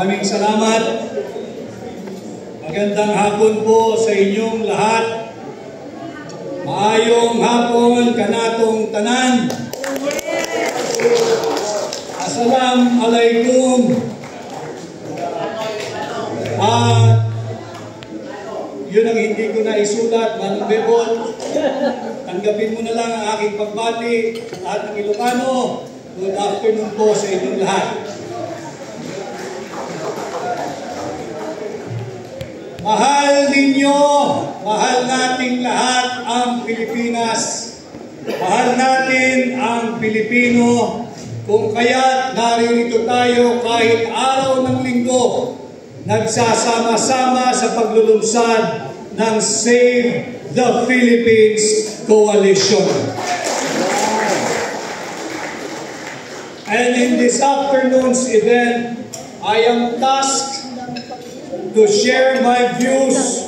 Maraming salamat. Magandang hapon po sa inyong lahat. Maayong hapon kanatong tanan. Assalamualaikum. Yun ang hindi ko na isulat, Manong Bebot. Tanggapin mo na lang ang aking pagbati sa lahat ng Ilocano. Good afternoon po sa inyong lahat. Mahal ninyo, mahal nating lahat ang Pilipinas. Mahal natin ang Pilipino. Kung kaya't naririto tayo kahit araw ng linggo, nagsasama-sama sa paglulunsad ng Save the Philippines Coalition. And in this afternoon's event, I am tasked to share my views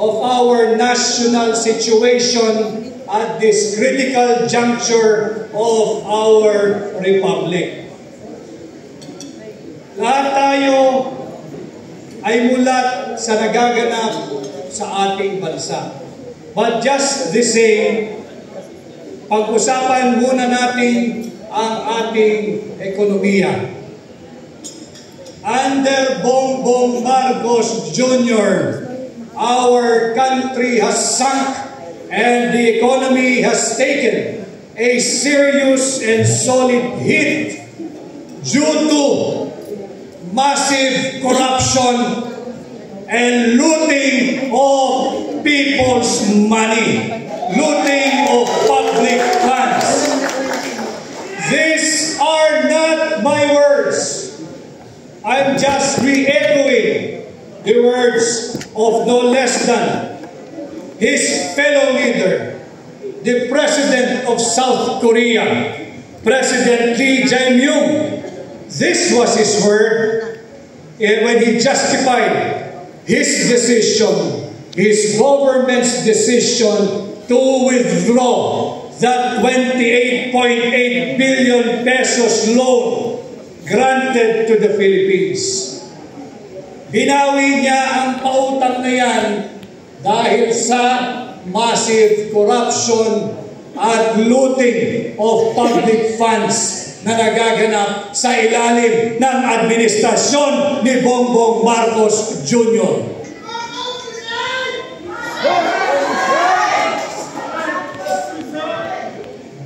of our national situation at this critical juncture of our republic. Lahat tayo ay mulat sa nagaganap sa ating bansa. But just the same, pag-usapan muna natin ang ating ekonomiya. Under Bongbong Marcos Jr., our country has sunk and the economy has taken a serious and solid hit due to massive corruption and looting of people's money, looting of public funds. These are not my words. I'm just re-echoing the words of no less than his fellow leader, the President of South Korea, President Lee Jae-myung. This was his word when he justified his decision, his government's decision to withdraw that 28.8 billion pesos loan granted to the Philippines. Binawi niya ang pautang na yan dahil sa massive corruption at looting of public funds na nagaganap sa ilalim ng administrasyon ni Bongbong Marcos Jr.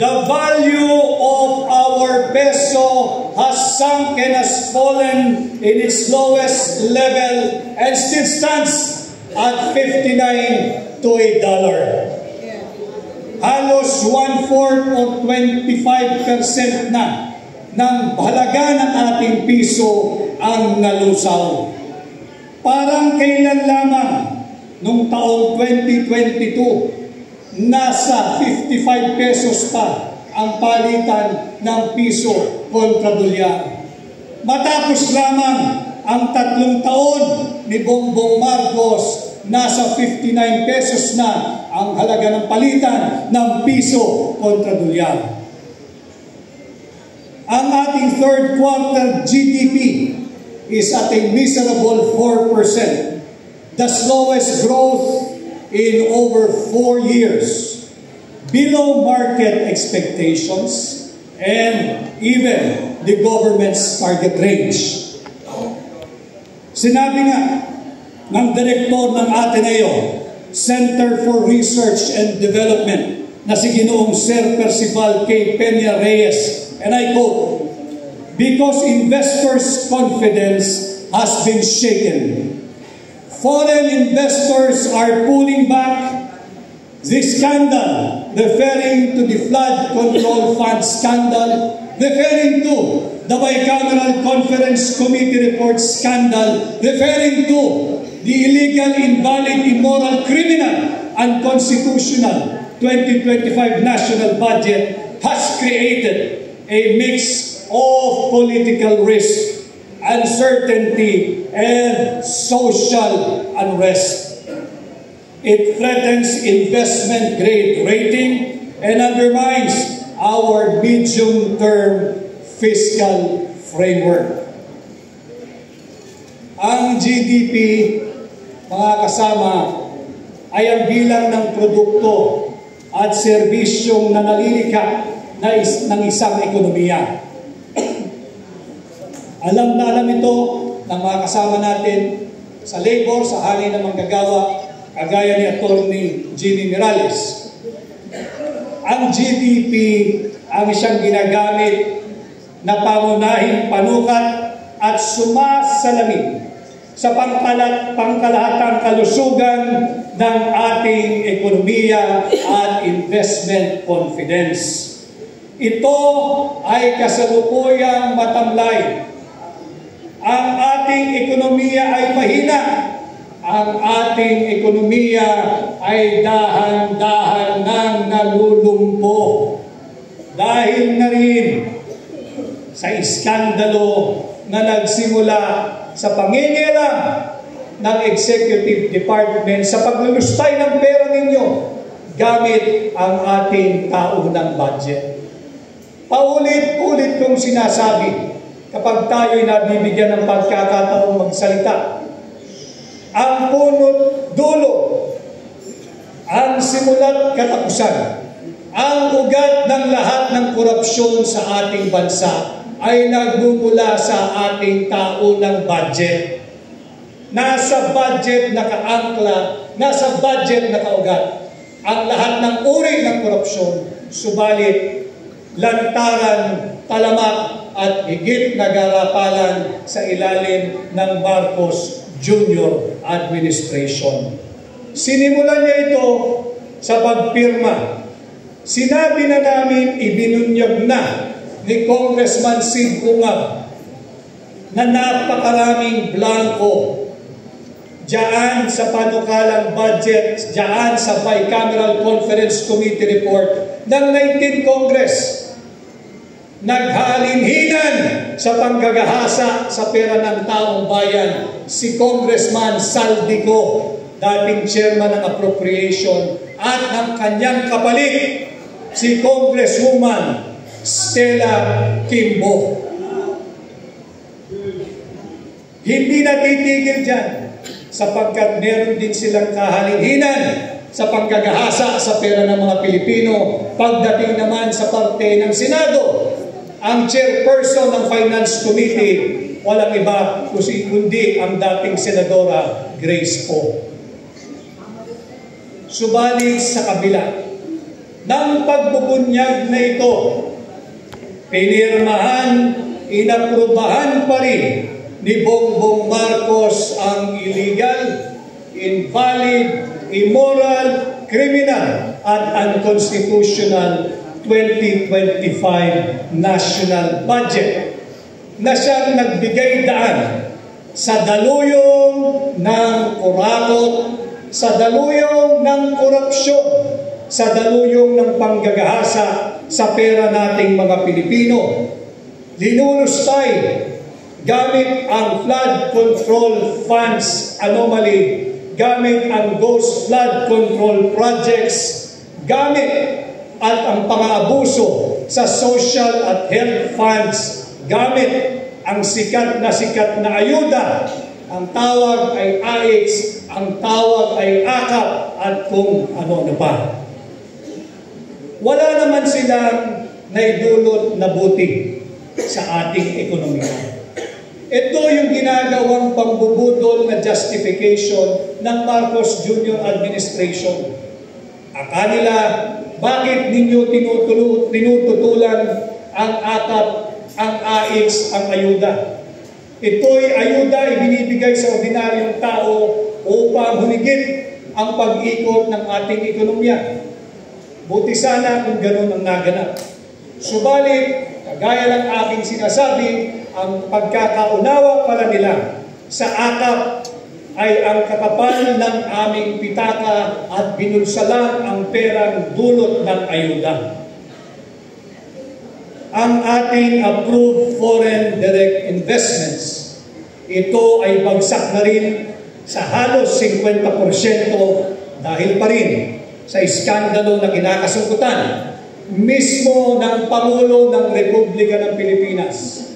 The value of our peso has sunk and has fallen in its lowest level and still stands at 59 to $1. Halos 1/4 o 25% na ng halaga ng ating piso ang nalusaw. Parang kailan lamang nung taong 2022, nasa 55 pesos pa ang palitan ng piso kontra dolyar. Matapos lamang ang 3 taon ni Bongbong Marcos, nasa 59 pesos na ang halaga ng palitan ng piso kontra dolyar. Ang ating third quarter GDP is at a miserable 4%, the slowest growth in over 4 years, below market expectations and even the government's target range. Sinabi nga ng direktor ng Ateneo Center for Research and Development na si Ginoong Sir Percival K. Peña Reyes, and I quote, "Because investors' confidence has been shaken. Foreign investors are pulling back. The scandal," referring to the flood control fund scandal, referring to the Bicameral Conference Committee report scandal, referring to the illegal, invalid, immoral, criminal, unconstitutional 2025 national budget, has created a mix of political risk, uncertainty, and social unrest. It threatens investment grade rating and undermines our medium-term fiscal framework. Ang GDP, mga kasama, ay ang bilang ng produkto at serbisyong nanalilikha ng isang ekonomiya. Alam na alam ito ng mga kasama natin sa labor, sa hali ng manggagawa, kagaya ni Atty. Jimmy Mirales. Ang GDP ang siyang ginagamit na pangunahing panukat at sumasalamin sa pangkalahatang kalusugan ng ating ekonomiya at investment confidence. Ito ay kasalukuyang matamlay. Ang ating ekonomiya ay mahina. Ang ating ekonomiya ay dahan-dahan nang nalulumpo. Dahil na rin sa iskandalo na nagsimula sa pangingialam ng Executive Department sa paglulustay ng pera ninyo gamit ang ating taunang budget. Paulit-ulit kong sinasabi kapag tayo'y nabibigyan ng pagkakataong magsalita. Ang punot dulo, ang simula't katapusan, ang ugat ng lahat ng korupsyon sa ating bansa ay nagmumula sa ating taunang budget. Nasa budget nakaangkla, nasa budget nakaugat ang lahat ng uri ng korupsyon, subalit lantaran, talamak at higit na garapalan sa ilalim ng Marcos Jr. Administration. Sinimulan niya ito sa pagpirma. Sinabi na namin, ibinunyag na ni Congressman Sid Ungab na napakaraming blanco diyan sa panukalang budget, diyan sa Bicameral Conference Committee report ng 19th Congress. Naghalinhinan sa panggagahasa sa pera ng taong bayan si Congressman Saldico, dating chairman ng appropriation, at ang kanyang kapalit, si Congresswoman Stella Kimbo. Hindi natitigil dyan sapagkat meron din silang kahalinhinan sa panggagahasa sa pera ng mga Pilipino. Pagdating naman sa parte ng Senado, ang chairperson ng Finance Committee, walang iba kundi ang dating Senadora Grace Poe. Subalit sa kabila ng pagbubunyag na ito, pinirmahan, inaprubahan pa rin ni Bongbong Marcos ang illegal, invalid, immoral, criminal at unconstitutional 2025 national budget na siyang nagbigay daan sa daluyong ng kurakot, sa daluyong ng korupsyon, sa daluyong ng panggagahasa sa pera nating mga Pilipino. Linulustay gamit ang flood control funds anomaly, gamit ang ghost flood control projects, gamit at ang pang-aabuso sa social at health funds, gamit ang sikat na ayuda. Ang tawag ay AIX, ang tawag ay AKAP, at kung ano-ano pa. Wala naman silang naidulot na buti sa ating ekonomiya. Ito yung ginagawang pambubudol na justification ng Marcos Jr. Administration. Akala, bakit ninyo tinututulan ang AKAP, ang AIX, ang ayuda? Ito'y ayuda ibinibigay sa ordinaryong tao upang humigit ang pag-ikot ng ating ekonomiya. Buti sana kung ganun ang naganap. Subalit, kagaya ng aking sinasabi, ang pagkakaunawa pala nila sa AKAP ay ang kakapal ng aming pitaka at binulsalan ang perang dulot ng ayuda. Ang ating approved foreign direct investments, ito ay bagsak na rin sa halos 50% dahil pa rin sa iskandalo na kinakasungkutan mismo ng Pangulo ng Republika ng Pilipinas,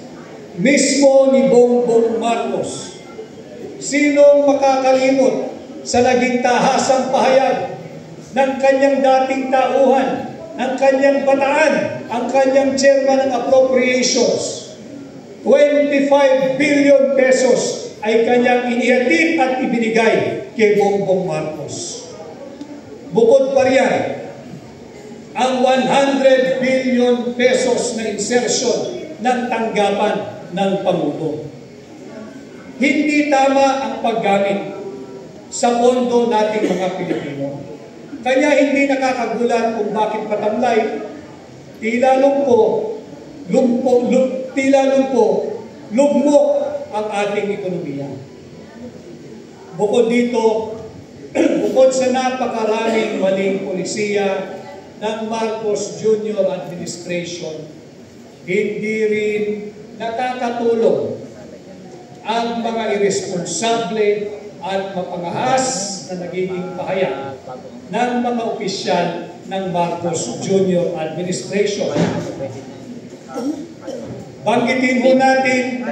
mismo ni Bongbong Marcos, Sinong makakalimot sa naging tahasang pahayag ng kanyang dating tauhan, ng kanyang bataan, ang kanyang chairman ng appropriations? 25 billion pesos ay kanyang inihatid at ibinigay kay Bongbong Marcos. Bukod pa riyan, ang 100 billion pesos na insertion ng tanggapan ng Pangulo. Hindi tama ang paggamit sa pondo nating mga Pilipino. Kaya hindi nakakagulat kung bakit patamlay, tila lugmok ang ating ekonomiya. Bukod dito, bukod sa napakaraming maling polisiya ng Marcos Jr. administration, hindi rin nakakatulong ang mga irresponsable at mapangahas na nagiging pahayag ng mga opisyal ng Marcos Jr. administration. Banggitin ho natin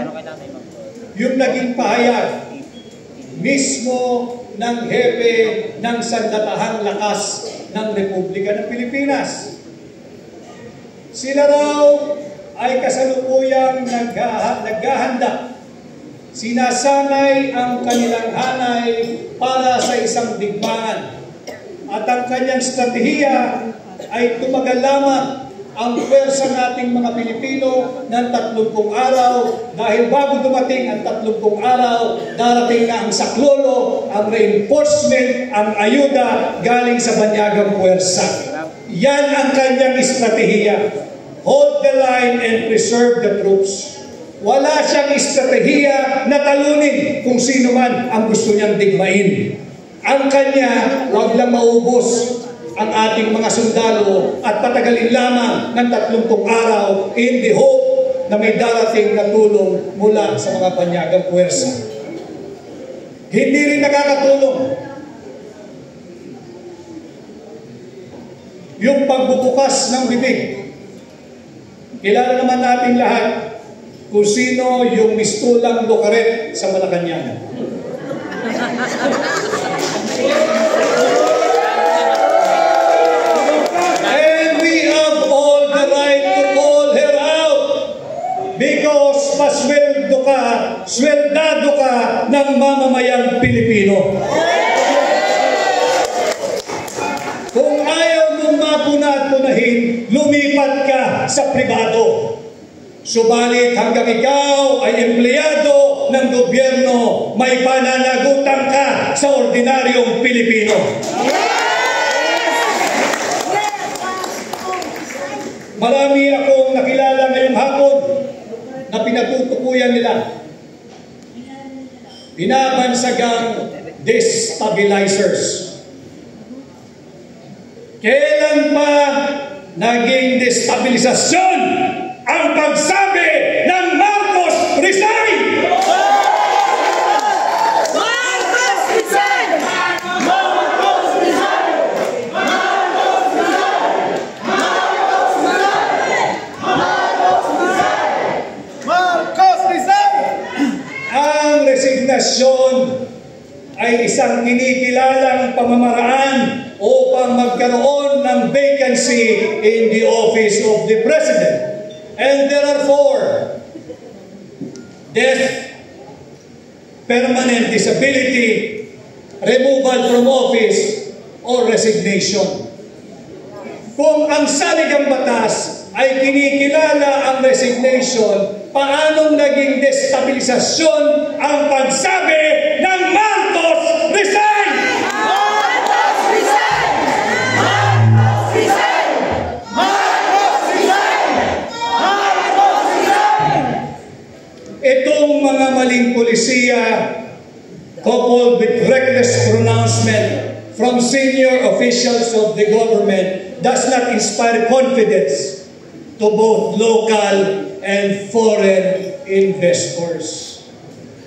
yung naging pahayag mismo ng hepe ng Sandatahang Lakas ng Republika ng Pilipinas. Sila raw ay kasalukuyang naghahanda. Sinasanay ang kanilang hanay para sa isang digmaan. At ang kanyang strategiya ay tumagal lamang ang pwersa nating mga Pilipino ng 30 araw dahil bago dumating ang 30 araw, darating na ang saklolo, ang reinforcement, ang ayuda galing sa banyagang pwersa. Yan ang kanyang estratehiya. Hold the line and preserve the troops. Wala siyang estratehiya na talunin kung sino man ang gusto niyang digmain. Ang kanya, huwag lang maubos ang ating mga sundalo at patagalin lamang ng 30 araw in the hope na may darating na tulong mula sa mga banyagang puwersa. Hindi rin nakakatulong yung pagbubukas ng bibig. Kilala naman natin lahat kung sino yung mistulang Lucaret sa Malacanang. And we have all the right to call her out because sweldado ka ng mamamayang Pilipino. Kung ayaw mong mapuna-punahin, lumipat ka sa pribado. Subalit hanggang ikaw ay empleyado ng gobyerno, may pananagutan ka sa ordinaryong Pilipino. Marami akong nakilala ngayong hapon na pinatutukuyan nila. Binabansagang destabilizers. Kailan pa naging destabilisasyon ang pagsabi ng Marcos resign? Marcos resign! Marcos resign! Marcos resign! Marcos resign! Marcos resign! Marcos resign! Ang resignasyon ay isang kinikilalang pamamaraan upang magkaroon ng vacancy in the office of the President. And there are 4: death, permanent disability, removal from office, or resignation. Kung ang saligang batas ay kinikilala ang resignation, paanong naging destabilisasyon ang pagsabi ng Marcos resign? Marcos resign! Marcos resign! Marcos resign! Marcos resign! Itong mga maling polisiya, coupled with reckless pronouncement from senior officials of the government, does not inspire confidence to both local and foreign investors.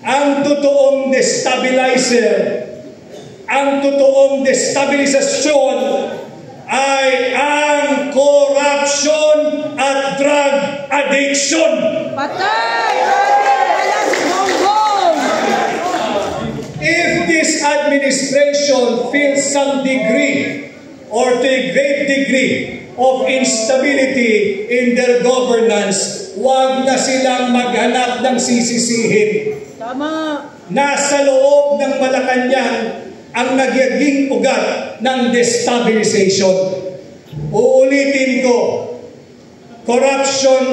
Ang totoong destabilizer, ang totoong destabilisasyon ay ang corruption at drug addiction. Patay! Alas Bongbong! this administration feels some degree or to a great degree of instability in their governance, huwag na silang maghanap ng sisisihin. Tama. Nasa loob ng Malacanang ang nagiging ugat ng destabilization. Uulitin ko, corruption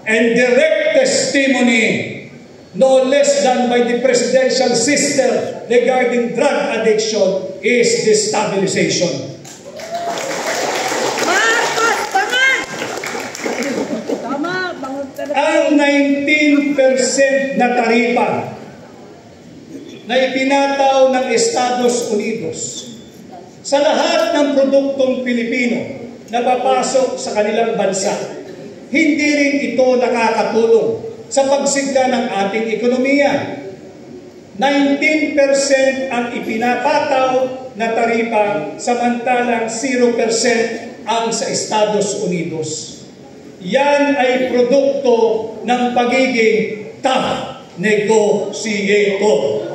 and direct testimony, no less than by the presidential sister regarding drug addiction, is destabilization. Ang 19% na taripa na ipinataw ng Estados Unidos sa lahat ng produktong Pilipino na papasok sa kanilang bansa, hindi rin ito nakakatulong sa pagsigla ng ating ekonomiya. 19% ang ipinapataw na taripa, samantalang 0% ang sa Estados Unidos. Yan ay produkto ng pagiging tough negotiator.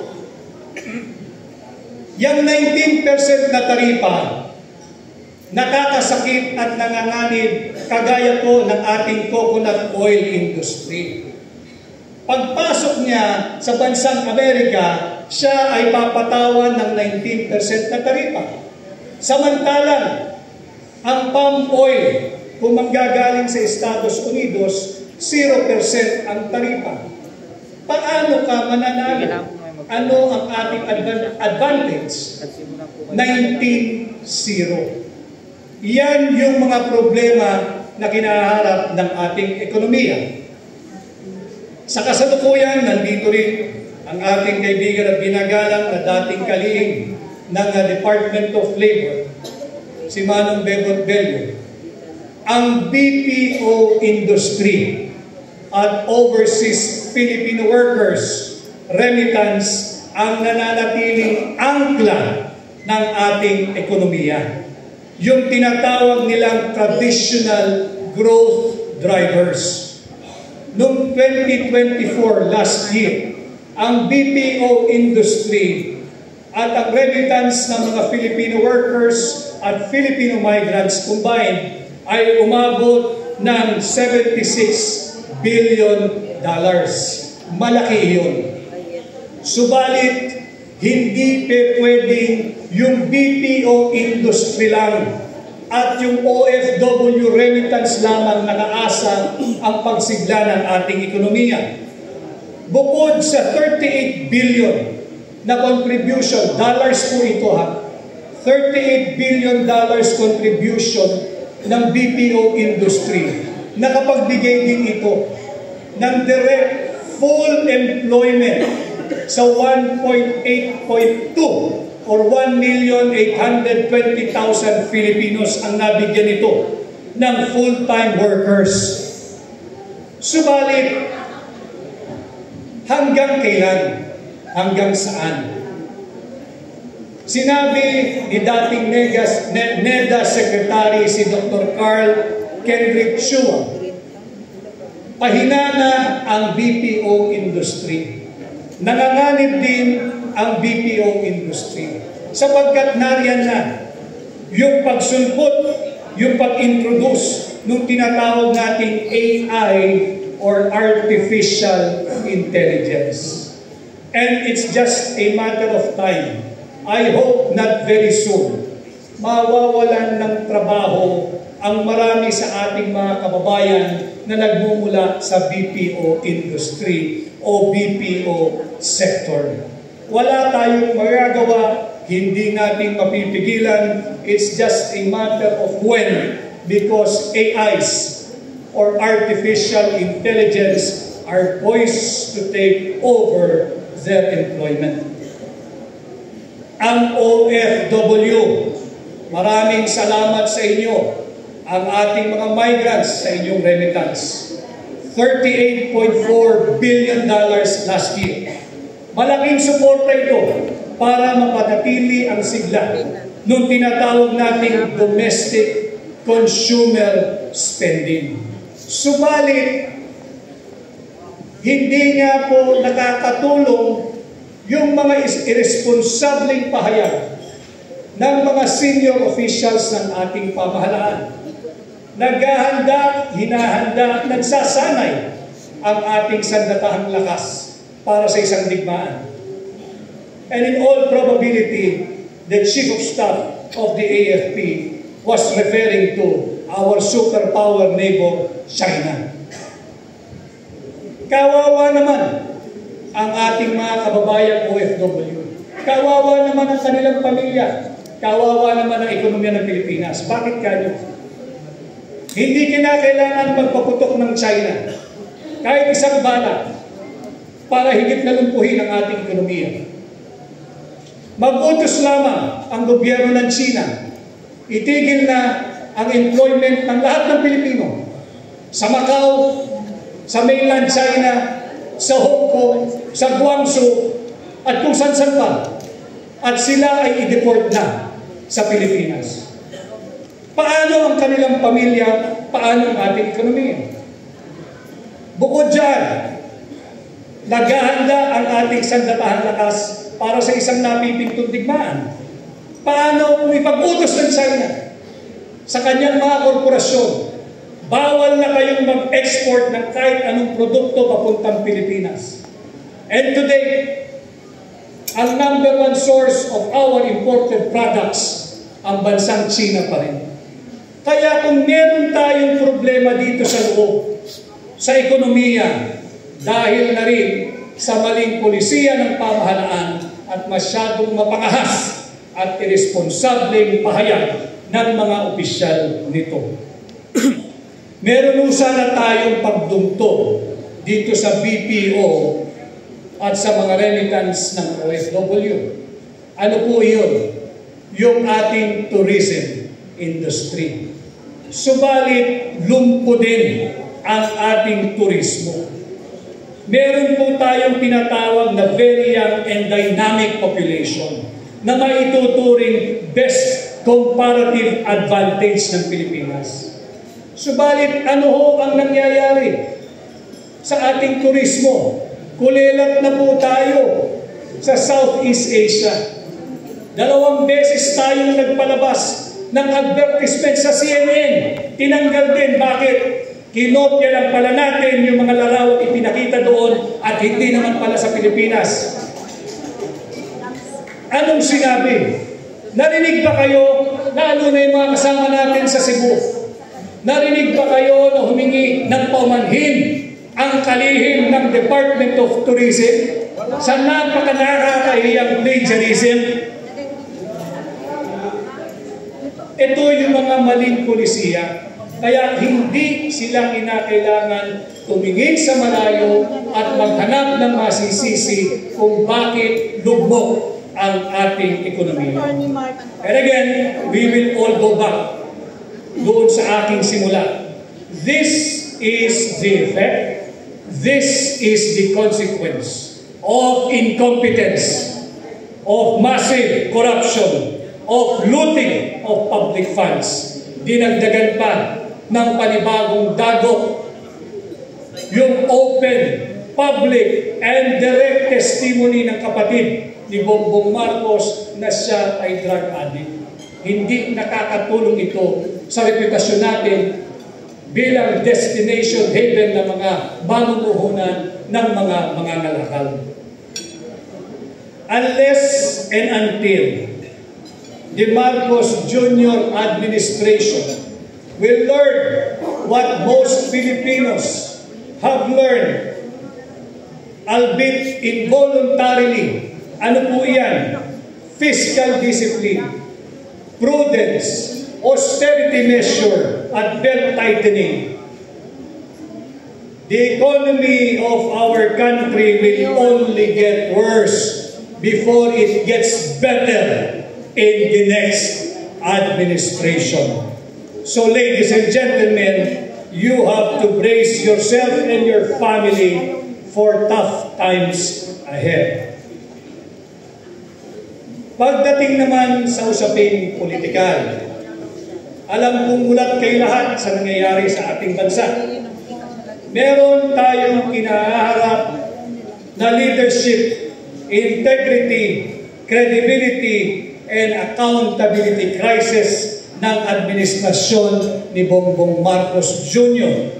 Yang 19% na taripa, nakakasakit at nanganganib kagaya po ng ating coconut oil industry. Pagpasok niya sa bansang Amerika, siya ay papatawan ng 19% na taripa. Samantalang, ang palm oil, kung manggagaling sa Estados Unidos, 0% ang taripa. Paano ka mananalo? Ano ang ating advantage? 19-0. Yan yung mga problema na kinaharap ng ating ekonomiya. Sa kasalukuyan, nandito rin ang ating kaibigan at ginagalang na dating kalihim ng Department of Labor, si Manong Bebot Bello. Ang BPO industry at overseas Filipino workers remittance ang nananatiling angkla ng ating ekonomiya. Yung tinatawag nilang traditional growth drivers. Noong 2024, last year, ang BPO industry at ang remittance ng mga Filipino workers at Filipino migrants combined ay umabot ng $76 billion. Malaki yun. Subalit, hindi pwedeng yung BPO industry lang at yung OFW remittance lamang nakaasa ang pagsigla ng ating ekonomiya. Bukod sa 38 billion na contribution, dollars po ito ha, $38 billion contribution ng BPO industry, nakapagbigay din ito ng direct full employment sa 1.8.2 or 1,820,000 Filipinos ang nabigyan ito ng full-time workers. Subalit, hanggang kailan? Hanggang saan? Sinabi ni dating NEDA Secretary si Dr. Carl Kendrick Chua, pahinana ang BPO industry. Nanganganib din ang BPO industry sapagkat nariyan na yung pagsulpot, yung pag-introduce nung tinatawag nating AI or Artificial Intelligence. And it's just a matter of time. I hope not very soon, mawawalan ng trabaho ang marami sa ating mga kababayan na nagmumula sa BPO industry o BPO sector. Wala tayong magagawa, hindi natin mapipigilan. It's just a matter of when, because AIs or artificial intelligence are poised to take over their employment. Ang OFW, maraming salamat sa inyo, ang ating mga migrants sa inyong remittance. $38.4 billion last year. Malaking suporta ito para mapanatili ang sigla nung tinatawag nating domestic consumer spending. Subalit, hindi nga po nakakatulong yung mga irresponsableng pahayag ng mga senior officials ng ating pamahalaan. Naghahanda, hinahanda, nagsasanay ang ating sandatahang lakas para sa isang digmaan. And in all probability, the Chief of Staff of the AFP was referring to our superpower neighbor, China. Kawawa naman ang ating mga kababayang OFW. Kawawa naman ang kanilang pamilya. Kawawa naman ang ekonomiya ng Pilipinas. Bakit ganyan? Hindi kinakailangan magpaputok ng China kahit isang bala para higit na lumpuhin ang ating ekonomiya. Mag-utos lamang ang gobyerno ng China. Itigil na ang employment ng lahat ng Pilipino sa Macau, sa mainland China, sa Hong Kong, sa Guangzhou, at kung saan-saan pa. At sila ay i-deport na sa Pilipinas. Paano ang kanilang pamilya? Paano ang ating ekonomiya? Bukod dyan, naghahanda ang ating sandatahang lakas para sa isang napipintong digmaan. Paano kung ipag-utos ng China sa kanyang mga korporasyon, bawal na kayong mag-export ng kahit anong produkto papuntang Pilipinas. And today, ang number one source of our imported products, ang bansang China pa rin. Kaya kung meron tayong problema dito sa loob, sa ekonomiya, dahil na rin sa maling polisiya ng pamahalaan at masyadong mapangahas at irresponsableng pahayag ng mga opisyal nito. Meron sana tayong pagdungtong dito sa BPO at sa mga remittance ng OFW. Ano po yun? Yung ating tourism industry. Subalit, lumpo din ang ating turismo. Meron po tayong tinatawag na very young and dynamic population na maituturing best comparative advantage ng Pilipinas. Subalit, ano ho ang nangyayari sa ating turismo? Kulilat na po tayo sa Southeast Asia. 2 beses tayong nagpalabas ng advertisement sa CNN. Tinanggal din. Bakit? Kinopya lang pala natin yung mga larawang ipinakita doon at hindi naman pala sa Pilipinas. Anong sinabi? Narinig ba kayo, lalo na yung mga kasama natin sa Cebu, narinig ba kayo na humingi ng paumanhin ang kalihim ng Department of Tourism sa napaka-nakakahiyang plagiarism? Ito yung mga maling polisiya. Kaya hindi sila kinakailangan tumingin sa malayo at maghanap ng masisisi kung bakit lugmok ang ating ekonomiya. And again, we will all go back doon sa aking simula. This is the effect, this is the consequence of incompetence, of massive corruption, of looting of public funds. Dinagdagan pa ng panibagong dagot yung open, public, and direct testimony ng kapatid ni Bongbong Marcos na siya ay drug addict. Hindi nakakatulong ito sa reputasyon natin bilang destination haven ng mga mamumuhunan ng mga mangangalakal. Unless and until the Marcos Jr. administration will learn what most Filipinos have learned, albeit involuntarily. Ano po iyan? Fiscal discipline, prudence, austerity measure, at belt tightening. The economy of our country will only get worse before it gets better in the next administration. So, ladies and gentlemen, you have to brace yourself and your family for tough times ahead. Pagdating naman sa usaping politikal, alam kong mulat kayo lahat sa nangyayari sa ating bansa. Meron tayong kinaharap na leadership integrity, credibility, and accountability crisis ng administrasyon ni Bongbong Marcos Jr.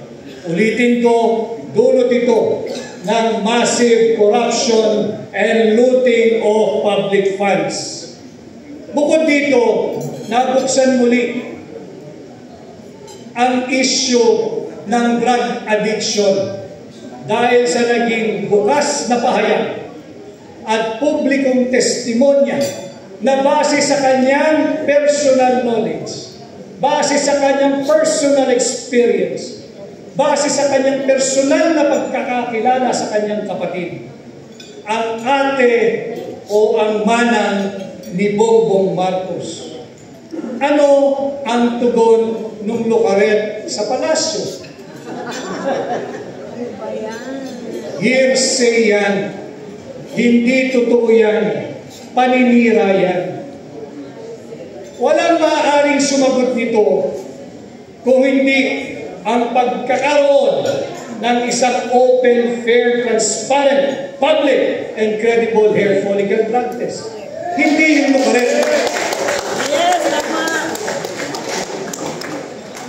Ulitin ko, dulot ito ng massive corruption and looting of public funds. Bukod dito, nabuksan muli ang issue ng drug addiction dahil sa naging bukas na pahayag at publikong testimonya na base sa kanyang personal knowledge, base sa kanyang personal experience, base sa kanyang personal na pagkakakilala sa kanyang kapatid, ang ate o ang manang ni Bongbong Marcos. Ano ang tugon ng Lucaret sa palasyo? Hearsay yan. Hindi totoo yan. Paninira yan. Walang maaaring sumagot nito kung hindi ang pagkakaroon ng isang open, fair, transparent, public, and credible hair follicle drug test. Hindi yung Lucaret. Yes, tama.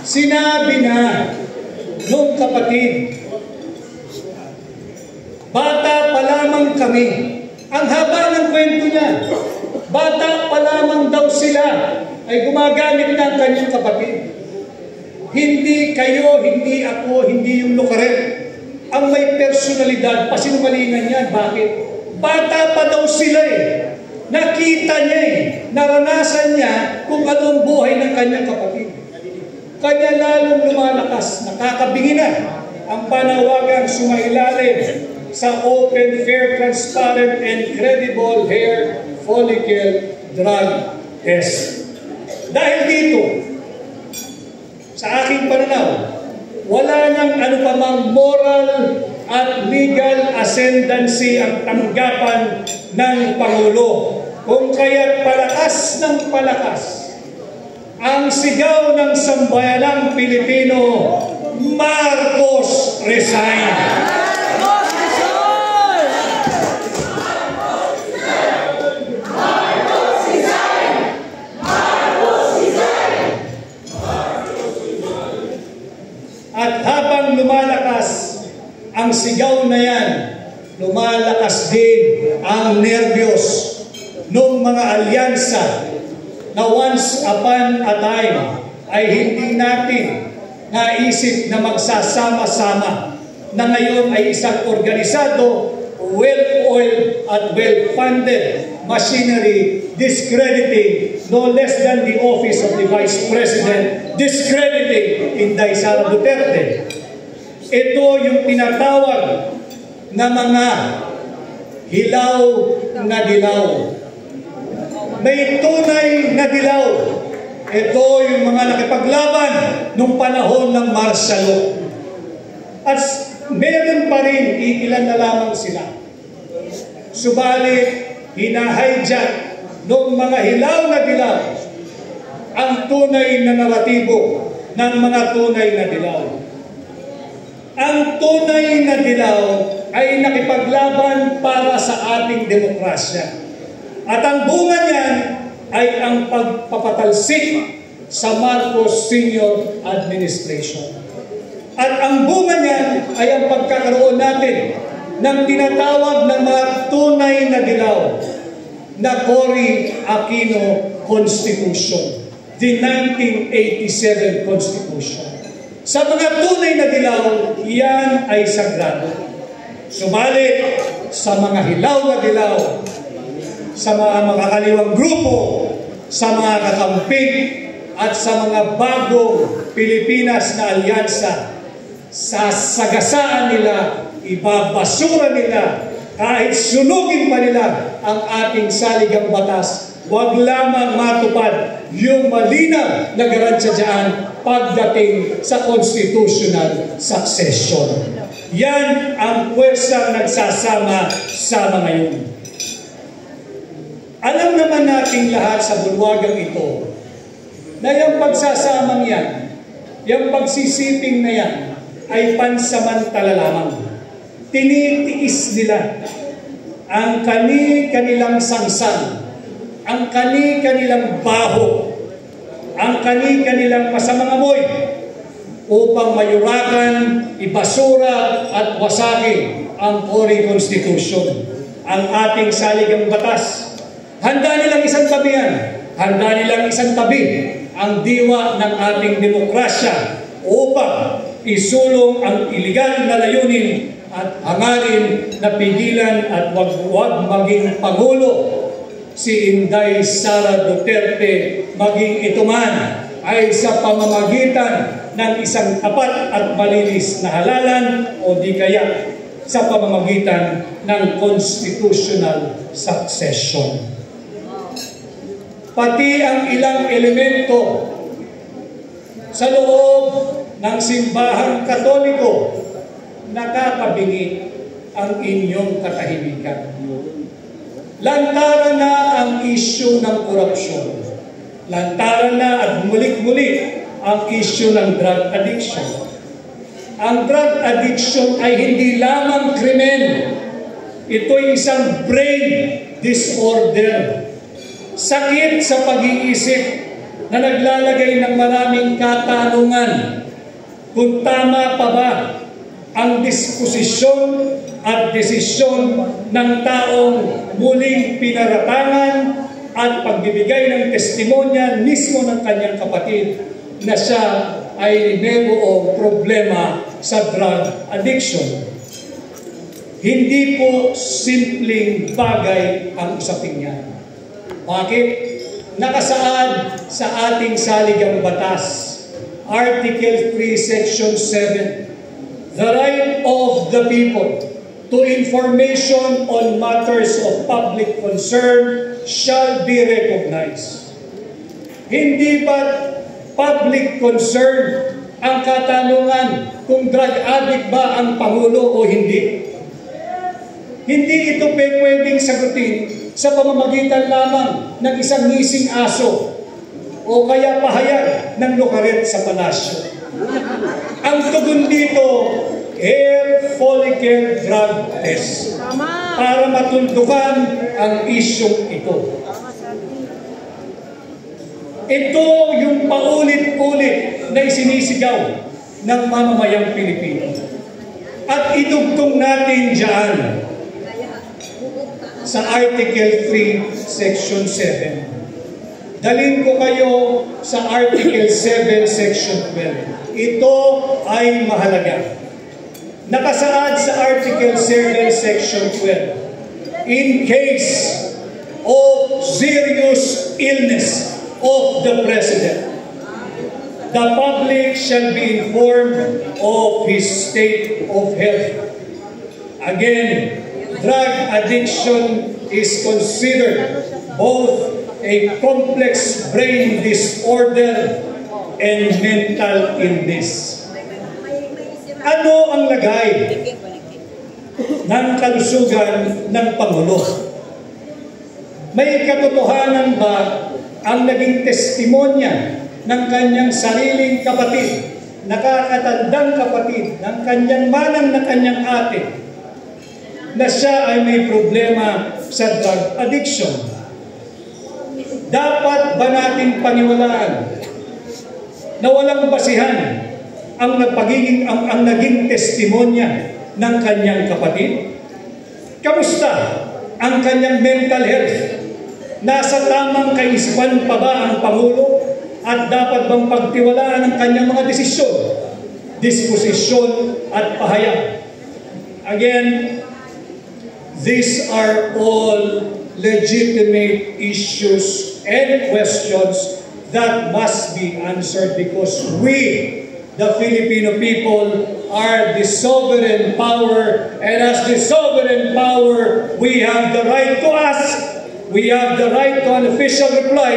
Sinabi na nung kapatid, bata pa lamang kami. Ang haba ng kwento niya. Bata pa lamang daw sila ay gumagamit ng kanyang kapatid. Hindi kayo, hindi ako, hindi yung Lucaret ang may personalidad. Pasinungalingan yan. Bakit? Bata pa daw sila eh. Nakita niya eh. Naranasan niya kung anong buhay ng kanyang kapatid. Kanya lalong lumalakas, nakakabingi na ang panawagang sumailalim sa open, fair, transparent, and credible hair follicle drug test. Dahil dito, sa aking pananaw, wala nang anupamang moral at legal ascendancy ang tanggapan ng Pangulo. Kung kaya't palakas ng palakas ang sigaw ng sambayanang Pilipino, Marcos resign! At habang lumalakas ang sigaw na yan, lumalakas din ang nervyos ng mga alyansa na once upon a time ay hindi natin naisip na magsasama-sama, na ngayon ay isang organisado, well-oiled at well-funded machinery, discrediting no less than the office of the Vice President, discrediting Inday Sara Duterte. Ito yung tinatawag na mga hilaw na dilaw. May tunay na dilaw. Ito yung mga nakipaglaban nung panahon ng martial law. At meron pa rin, iilan na lamang sila. Subalit, hina-hijack ng mga hilaw na dilaw ang tunay na naratibo ng mga tunay na dilaw. Ang tunay na dilaw ay nakipaglaban para sa ating demokrasya. At ang bunga niyan ay ang pagpapatalsik sa Marcos Sr. Administration. At ang bunga niyan ay ang pagkakaroon natin ng tinatawag ng mga tunay na dilaw na Cory Aquino Constitution, the 1987 Constitution. Sa mga tunay na dilaw, yan ay sagrado. Subalit sa mga hilaw na dilaw, sa mga makakaliwang grupo, sa mga kakamping, at sa mga bagong Pilipinas na alyansa, sasagasaan nila, ibabasura nila, kahit sunugin pa nila ang ating saligang batas, huwag lamang matupad yung malinaw na garansya dyan pagdating sa constitutional succession. Yan ang puwersang nagsasama-sama ngayon. Alam naman nating lahat sa bulwagang ito na yung pagsasamang yan, yung pagsisiping na yan, ay pansamantala lamang. Tinitiis nila ang kanilang sangsang, ang kanilang baho, ang kanilang masamang amoy upang mayuragan, ibasura at wasakin ang Cory Constitution, ang ating saligang batas. Handa nilang isang tabihan, handa nilang isang tabi ang diwa ng ating demokrasya upang isulong ang iligal na layunin at hangarin na pigilan at wag maging Pangulo si Inday Sara Duterte, maging ito man ay sa pamamagitan ng isang tapat at malinis na halalan o di kaya sa pamamagitan ng constitutional succession. Pati ang ilang elemento sa loob ng simbahang Katoliko nakakabingi ang inyong katahimikan. Lantaran na ang isyu ng korupsyon. Lantaran na at mulik-muli ang isyu ng drug addiction. Ang drug addiction ay hindi lamang krimen. Ito'y isang brain disorder. Sakit sa pag-iisip na naglalagay ng maraming katanungan kung tama pa ba ang disposisyon at desisyon ng taong muling pinaratangan at pagbibigay ng testimonya mismo ng kanyang kapatid na siya ay mayroong problema sa drug addiction. Hindi po simpleng bagay ang usapin niya. Bakit? Nakasaad sa ating saligang batas, Article 3, Section 7, the right of the people to information on matters of public concern shall be recognized. Hindi ba public concern ang katanungan kung drug addict ba ang Pangulo o hindi? Hindi ito pwedeng sagutin sa pamamagitan lamang ng isang ngising aso o kaya pahayag ng lokaret sa palasyo. Ang tugon dito, hair follicle drug test para matundukan ang isyong ito. Ito yung paulit-ulit na isinisigaw ng mamamayang Pilipino. At idugtong natin dyan sa Article 3, Section 7. Dalhin ko kayo sa Article 7, Section 12. Ito ay mahalaga. Nakasaad sa Article 7, Section 12. In case of serious illness of the President, the public shall be informed of his state of health. Again, drug addiction is considered both a complex brain disorder and mental illness. Ano ang lagay ng kalusugan ng Pangulo? May katotohanan ba ang naging testimonya ng kanyang sariling kapatid, nakakatandang kapatid, ng kanyang manang na kanyang ate, na siya ay may problema sa drug addiction? Dapat ba natin paniwalaan na walang basihan ang naging testimonya ng kanyang kapatid? Kamusta ang kanyang mental health? Nasa tamang kaisipan pa ba ang Pangulo? At dapat bang pagtiwalaan ang kanyang mga desisyon, disposisyon at pahayag? Again, these are all legitimate issues and questions that must be answered because we, the Filipino people, are the sovereign power, and as the sovereign power, we have the right to ask, we have the right to an official reply,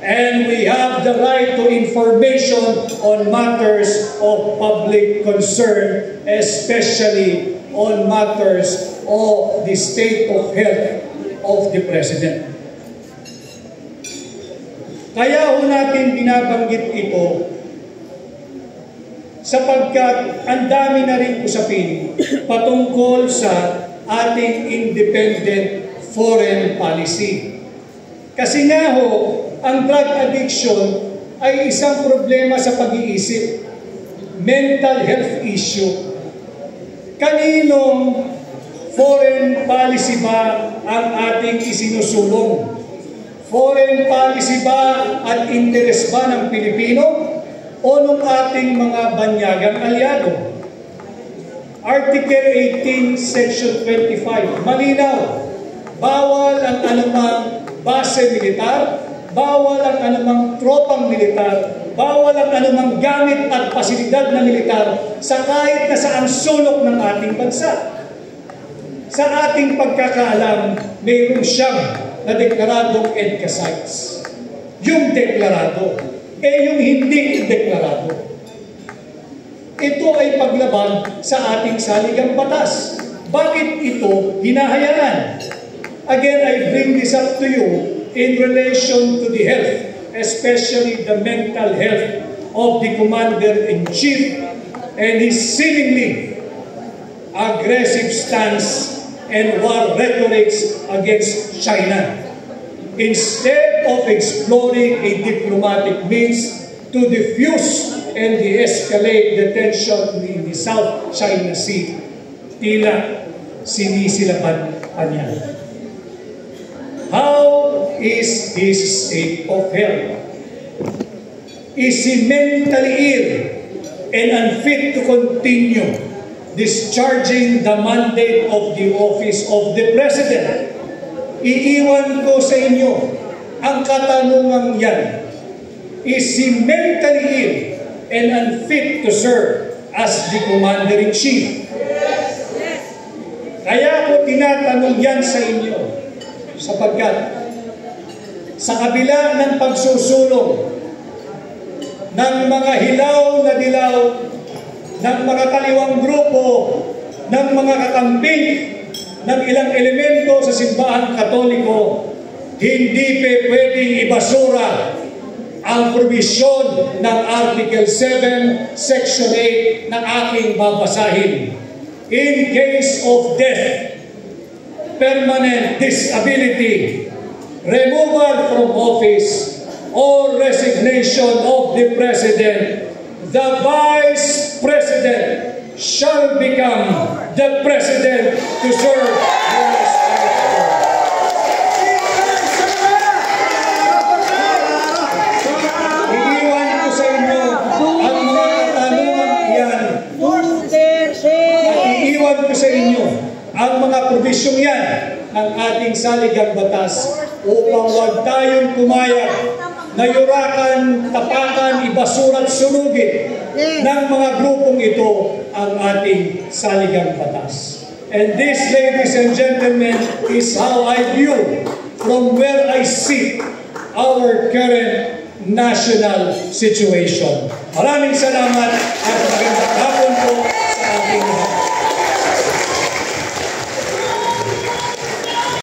and we have the right to information on matters of public concern, especially on matters of the state of health of the President. Kaya ho natin binabanggit ito sapagkat ang dami na rin usapin patungkol sa ating independent foreign policy. Kasi nga ho, ang drug addiction ay isang problema sa pag-iisip. Mental health issue. Kaninong foreign policy ba ang ating isinusulong? Foreign policy ba at interes ba ng Pilipino o ng ating mga banyagang aliado? Article 18, Section 25, malinaw. Bawal ang anumang base militar, bawal ang anumang tropang militar, bawal ang anumang gamit at pasilidad na militar sa kahit na saang sulok ng ating bansa. Sa ating pagkakaalam, mayroon siyang na deklaradong EDCA sites. Yung deklarado, yung hindi deklarado. Ito ay paglaban sa ating saligang batas. Bakit ito hinahayaan? Again, I bring this up to you in relation to the health, especially the mental health of the Commander-in-Chief and his seemingly aggressive stance and war rhetorics against China. Instead of exploring a diplomatic means to diffuse and de-escalate the tension in the South China Sea, tila sinisilapan pa niya. How is his state of health? Is he mentally ill and unfit to continue discharging the mandate of the office of the President? Iiwan ko sa inyo ang katanungan yan. Is he mentally ill and unfit to serve as the Commander-in-Chief? Kaya ko tinatanong yan sa inyo sapagkat sa kabila ng pagsusulong ng mga hilaw na dilaw ng mga kaliwang grupo, ng mga kakambing, ng ilang elemento sa simbahan Katoliko, hindi pwedeng ibasura ang probisyon ng Article 7, Section 8 na aking babasahin. In case of death, permanent disability, removal from office, or resignation of the President, the Vice President shall become the President to serve the rest of the term. Iiwan ko sa inyo ang mga katanungan yan. Iiwan ko sa inyo ang mga probisyong yan ng ating saligang batas upang huwag tayong pumayag na yurakan, tapakan, ibasura at sunugin ng mga grupong ito ang ating saligang batas. And this, ladies and gentlemen, is how I view from where I sit our current national situation. Maraming salamat at magandang hapon po.